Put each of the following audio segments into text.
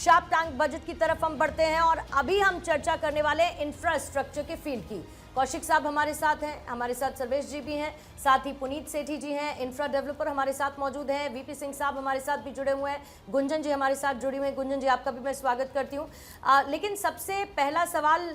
Sharp tank budget की तरफ हम बढ़ते हैं और अभी हम चर्चा करने वाले हैं इंफ्रास्ट्रक्चर के फील्ड की। कौशिक साहब हमारे साथ हैं, हमारे साथ सर्वेश जी भी हैं, साथ ही पुनीत सेठी जी हैं, इंफ्रा डेवलपर हमारे साथ मौजूद हैं, वीपी सिंह साहब हमारे साथ भी जुड़े हुए हैं, गुंजन जी हमारे साथ जुड़ी हुए हैं। गुंजन जी आपका भी मैं स्वागत करती हूँ। लेकिन सबसे पहला सवाल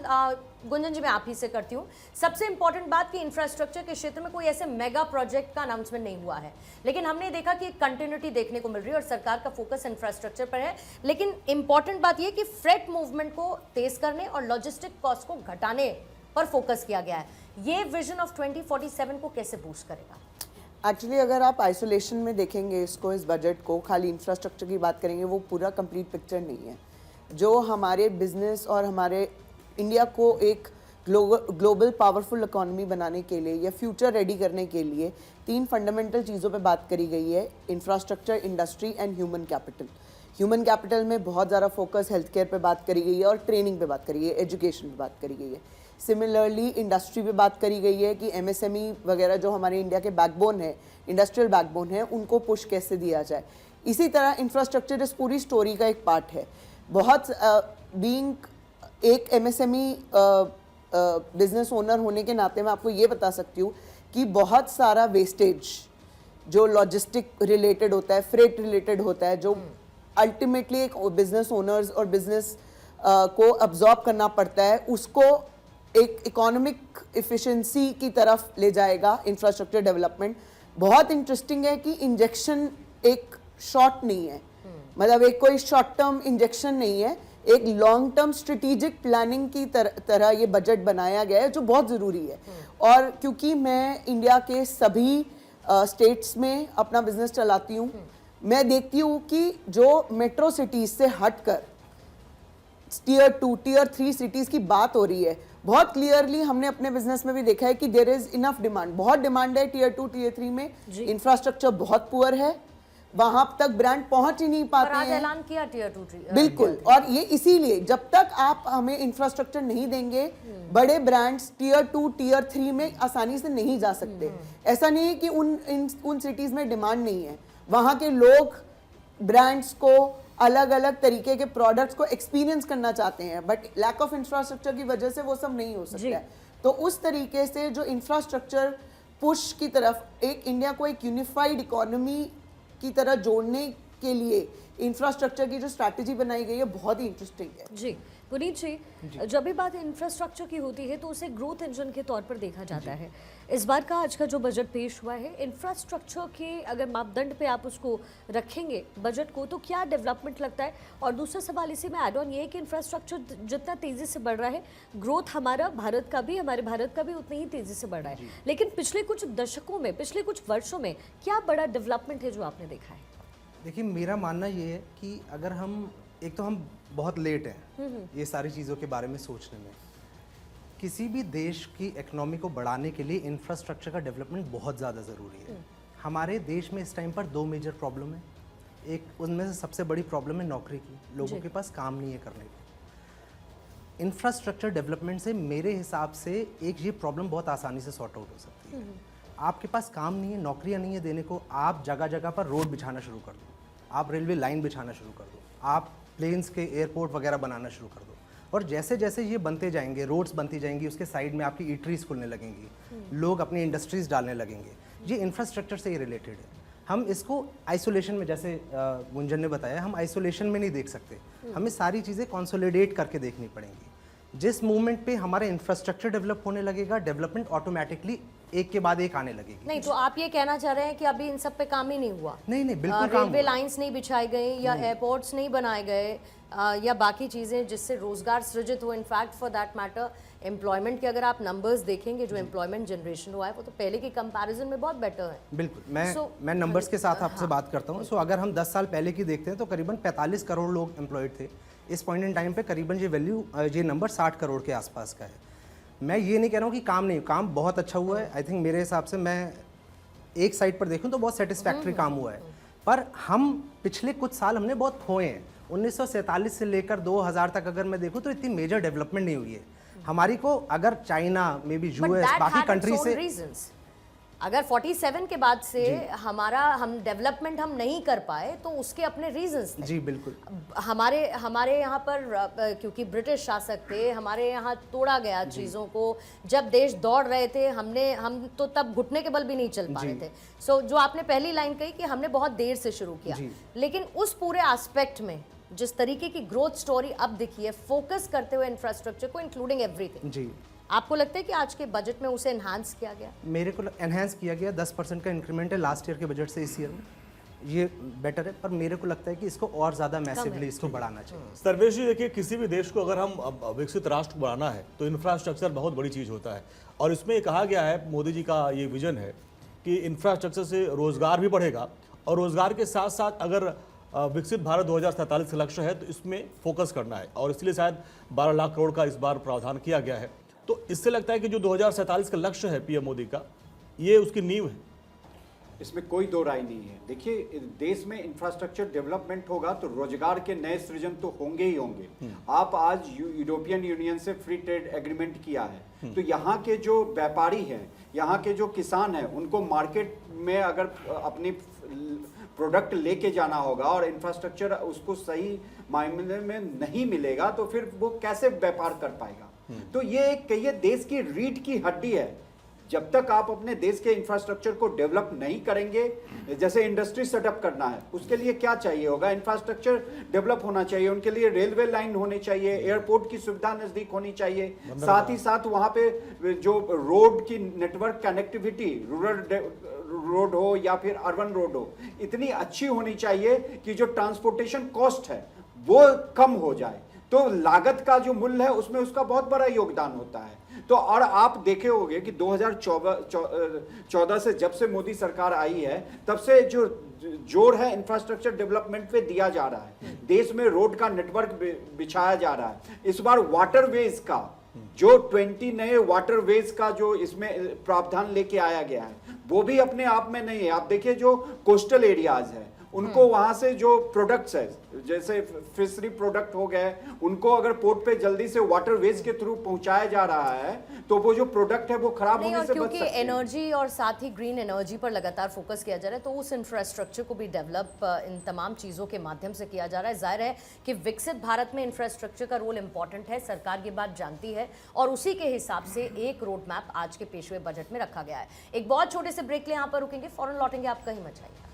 गुंजन जी मैं आप ही से करती हूँ। सबसे इंपॉर्टेंट बात कि इंफ्रास्ट्रक्चर के क्षेत्र में कोई ऐसे मेगा प्रोजेक्ट का अनाउंसमेंट नहीं हुआ है, लेकिन हमने देखा कि कंटिन्यूटी देखने को मिल रही है और सरकार का फोकस इंफ्रास्ट्रक्चर पर है। लेकिन इंपॉर्टेंट बात यह कि फ्रेट मूवमेंट को तेज करने और लॉजिस्टिक कॉस्ट को घटाने पर फोकस किया गया है। ये विजन ऑफ 2047 को कैसे बूस्ट करेगा? एक्चुअली अगर आप आइसोलेशन में देखेंगे इसको, इस बजट को, खाली इंफ्रास्ट्रक्चर की बात करेंगे, वो पूरा कंप्लीट पिक्चर नहीं है। जो हमारे बिजनेस और हमारे इंडिया को एक ग्लोबल पावरफुल इकोनॉमी बनाने के लिए या फ्यूचर रेडी करने के लिए 3 फंडामेंटल चीज़ों पे बात करी गई है: infrastructure, industry and human capital. Human capital में बहुत ज़्यादा फोकस हेल्थ केयर पे बात करी गई है और ट्रेनिंग पे बात करी गई है, एजुकेशन पे बात करी गई है। सिमिलरली इंडस्ट्री पे बात करी गई है कि एमएसएमई वगैरह जो हमारे इंडिया के बैकबोन है, इंडस्ट्रियल बैकबोन है, उनको पुश कैसे दिया जाए। इसी तरह इंफ्रास्ट्रक्चर इस पूरी स्टोरी का एक पार्ट है। बहुत बीइंग एक एमएसएमई बिजनेस ओनर होने के नाते मैं आपको ये बता सकती हूँ कि बहुत सारा वेस्टेज जो लॉजिस्टिक रिलेटेड होता है, फ्रेट रिलेटेड होता है, जो अल्टीमेटली एक बिजनेस ओनर्स और बिजनेस को अब्जॉर्ब करना पड़ता है, उसको एक इकोनॉमिक इफिशिएंसी की तरफ ले जाएगा इंफ्रास्ट्रक्चर डेवलपमेंट। बहुत इंटरेस्टिंग है कि इंजेक्शन एक शॉर्ट नहीं है, मतलब एक कोई शॉर्ट टर्म इंजेक्शन नहीं है, एक लॉन्ग टर्म स्ट्रेटेजिक प्लानिंग की तरह ये बजट बनाया गया है, जो बहुत ज़रूरी है। और क्योंकि मैं इंडिया के सभी स्टेट्स में अपना बिजनेस चलाती हूँ, मैं देखती हूँ कि जो मेट्रो सिटीज़ से हटकर टीयर 2, टीयर 3 सिटीज़ की बात हो रही है, बहुत क्लियरली हमने अपने बिजनेस में भी देखा है कि देयर इज इनफ डिमांड, बहुत डिमांड है टीयर 2, टीयर 3 में। इंफ्रास्ट्रक्चर बहुत पुअर है, वहां तक ब्रांड पहुंच ही नहीं पाते हैं। ऐलान किया टीयर 2 बिल्कुल, और ये इसीलिए जब तक आप हमें इंफ्रास्ट्रक्चर नहीं देंगे, बड़े ब्रांड्स टीयर 2, टीयर 3 में आसानी से नहीं जा सकते। ऐसा नहीं है कि उन सिटीज में डिमांड नहीं है, वहां के लोग ब्रांड्स को, अलग अलग तरीके के प्रोडक्ट्स को एक्सपीरियंस करना चाहते हैं, बट लैक ऑफ इंफ्रास्ट्रक्चर की वजह से वो सब नहीं हो सकता है। तो उस तरीके से जो इंफ्रास्ट्रक्चर पुश की तरफ एक इंडिया को एक यूनिफाइड इकोनॉमी की तरह जोड़ने के लिए इंफ्रास्ट्रक्चर की जो स्ट्रैटेजी बनाई गई है, बहुत ही इंटरेस्टिंग है। जी पुनीत जी, जब भी बात इंफ्रास्ट्रक्चर की होती है तो उसे ग्रोथ इंजन के तौर पर देखा जाता है। इस बार का आज का जो बजट पेश हुआ है, इंफ्रास्ट्रक्चर के अगर मापदंड पे आप उसको रखेंगे बजट को, तो क्या डेवलपमेंट लगता है? और दूसरा सवाल इसी में ऐड ऑन ये है कि इंफ्रास्ट्रक्चर जितना तेज़ी से बढ़ रहा है, ग्रोथ हमारे भारत का भी उतनी ही तेज़ी से बढ़ रहा है, लेकिन पिछले कुछ दशकों में, पिछले कुछ वर्षों में क्या बड़ा डेवलपमेंट है जो आपने देखा है? देखिए, मेरा मानना ये है कि अगर हम बहुत लेट हैं ये सारी चीज़ों के बारे में सोचने में। किसी भी देश की इकोनॉमी को बढ़ाने के लिए इंफ्रास्ट्रक्चर का डेवलपमेंट बहुत ज़्यादा ज़रूरी है। हमारे देश में इस टाइम पर 2 मेजर प्रॉब्लम है। एक उनमें से सबसे बड़ी प्रॉब्लम है नौकरी की, लोगों के पास काम नहीं है करने को। इंफ्रास्ट्रक्चर डेवलपमेंट से मेरे हिसाब से एक ये प्रॉब्लम बहुत आसानी से सॉर्ट आउट हो सकती है। आपके पास काम नहीं है, नौकरियां नहीं है देने को, आप जगह जगह पर रोड बिछाना शुरू कर दो, आप रेलवे लाइन बिछाना शुरू कर दो, आप प्लेन्स के एयरपोर्ट वगैरह बनाना शुरू कर दो, और जैसे जैसे ये बनते जाएंगे, रोड्स बनती जाएंगी, उसके साइड में आपकी ईटरीज खुलने लगेंगी, लोग अपनी इंडस्ट्रीज डालने लगेंगे। ये इंफ्रास्ट्रक्चर से ही रिलेटेड है। हम इसको आइसोलेशन में, जैसे गुंजन ने बताया, हम आइसोलेशन में नहीं देख सकते, हमें सारी चीज़ें कंसोलिडेट करके देखनी पड़ेंगी। जिस मूवमेंट पे हमारा इंफ्रास्ट्रक्चर डेवलप होने लगेगा, डेवलपमेंट ऑटोमेटिकली एक के बाद एक आने लगेगी। नहीं, तो आप ये कहना चाह रहे हैं कि अभी इन सब पे काम ही नहीं हुआ? नहीं, बिल्कुल काम रेलवे लाइंस नहीं बिछाई गई, या एयरपोर्ट्स नहीं बनाए गए, या बाकी चीज़ें जिससे रोजगार सृजित हो। In fact for that matter employment के अगर आप नंबर्स देखेंगे, जो एम्प्लॉयमेंट जनरेशन हुआ है, वो तो पहले के कंपैरिजन में बहुत बेटर है। बिल्कुल, मैं नंबर्स के साथ आपसे बात करता हूँ। अगर हम 10 साल पहले की देखते हैं तो करीबन 45 करोड़ लोग एम्प्लॉयड थे। इस पॉइंट इन टाइम पे करीबन ये नंबर 60 करोड़ के आसपास का है। मैं ये नहीं कह रहा हूँ कि काम नहीं, काम बहुत अच्छा हुआ है। आई थिंक मेरे हिसाब से, मैं एक साइड पर देखूँ तो बहुत सेटिस्फैक्ट्री काम हुआ है, पर हम पिछले कुछ साल हमने बहुत खोए हैं। 1947 से लेकर 2000 तक अगर मैं देखूँ तो इतनी मेजर डेवलपमेंट नहीं हुई है हमारी को। अगर चाइना, मे बी यूएस, बाकी कंट्री से अगर 47 के बाद से हम डेवलपमेंट हम नहीं कर पाए तो उसके अपने रीजंस थे। जी बिल्कुल। हमारे यहाँ पर क्योंकि ब्रिटिश शासक थे, हमारे यहाँ तोड़ा गया चीज़ों को। जब देश दौड़ रहे थे हम तो तब घुटने के बल भी नहीं चल पा रहे थे। सो जो आपने पहली लाइन कही कि हमने बहुत देर से शुरू किया, लेकिन उस पूरे एस्पेक्ट में जिस तरीके की ग्रोथ स्टोरी अब दिखी है, फोकस करते हुए इंफ्रास्ट्रक्चर को इंक्लूडिंग एवरीथिंग, जी आपको लगता है कि आज के बजट में उसे एनहांस किया गया? मेरे को एनहांस किया गया। 10% का इंक्रीमेंट है लास्ट ईयर के बजट से इस ईयर में, ये बेटर है, पर मेरे को लगता है कि इसको और ज़्यादा मैसिवली इसको बढ़ाना चाहिए। सर्वेश जी देखिए, किसी भी देश को अगर हम विकसित राष्ट्र बनाना है तो इंफ्रास्ट्रक्चर बहुत बड़ी चीज़ होता है। और इसमें ये कहा गया है, मोदी जी का ये विजन है कि इंफ्रास्ट्रक्चर से रोजगार भी बढ़ेगा, और रोजगार के साथ साथ अगर विकसित भारत 2047 का लक्ष्य है तो इसमें फोकस करना है, और इसलिए शायद 12 लाख करोड़ का इस बार प्रावधान किया गया है। तो इससे लगता है कि जो 2047 का लक्ष्य है पीएम मोदी का, ये उसकी नींव है। इसमें कोई दो राय नहीं है। देखिए, देश में इंफ्रास्ट्रक्चर डेवलपमेंट होगा तो रोजगार के नए सृजन तो होंगे ही होंगे। आप आज यूरोपियन यूनियन से फ्री ट्रेड एग्रीमेंट किया है, तो यहाँ के जो व्यापारी हैं, यहाँ के जो किसान हैं, उनको मार्केट में अगर अपनी प्रोडक्ट लेके जाना होगा और इंफ्रास्ट्रक्चर उसको सही मायने में नहीं मिलेगा तो फिर वो कैसे व्यापार कर पाएगा। तो ये एक कहिए देश की रीढ़ की हड्डी है। जब तक आप अपने देश के इंफ्रास्ट्रक्चर को डेवलप नहीं करेंगे, जैसे इंडस्ट्री सेटअप करना है, उसके लिए क्या चाहिए होगा? इंफ्रास्ट्रक्चर डेवलप होना चाहिए, उनके लिए रेलवे लाइन होनी चाहिए, एयरपोर्ट की सुविधा नजदीक होनी चाहिए, साथ ही साथ वहां पे जो रोड की नेटवर्क कनेक्टिविटी, रूरल रोड हो या फिर अर्बन रोड हो, इतनी अच्छी होनी चाहिए कि जो ट्रांसपोर्टेशन कॉस्ट है वो कम हो जाए। तो लागत का जो मूल्य है उसमें उसका बहुत बड़ा योगदान होता है। तो और आप देखे होंगे कि 2014 से जब से मोदी सरकार आई है, तब से जो जोर है इंफ्रास्ट्रक्चर डेवलपमेंट पे दिया जा रहा है। देश में रोड का नेटवर्क बिछाया जा रहा है। इस बार वाटरवेज का जो 20 नए वाटरवेज का जो इसमें प्रावधान लेके आया गया है, वो भी अपने आप में नहीं है। आप देखिए, जो कोस्टल एरियाज है उनको वहां से जो प्रोडक्ट्स है, जैसे फिशरी प्रोडक्ट हो गए, उनको अगर पोर्ट पे जल्दी से वाटरवेज के थ्रू पहुंचाया जा रहा है तो वो जो प्रोडक्ट है वो खराब होने से बच सकते हैं। क्योंकि एनर्जी और साथ ही ग्रीन एनर्जी पर लगातार फोकस किया जा रहा है, तो उस इंफ्रास्ट्रक्चर को भी डेवलप इन तमाम चीज़ों के माध्यम से किया जा रहा है। जाहिर है कि विकसित भारत में इंफ्रास्ट्रक्चर का रोल इंपॉर्टेंट है, सरकार ये बात जानती है, और उसी के हिसाब से एक रोड मैप आज के पेश हुए बजट में रखा गया है। एक बहुत छोटे से ब्रेक ले यहाँ पर रुकेंगे, फौरन लौटेंगे, आप कहीं मत जाइए।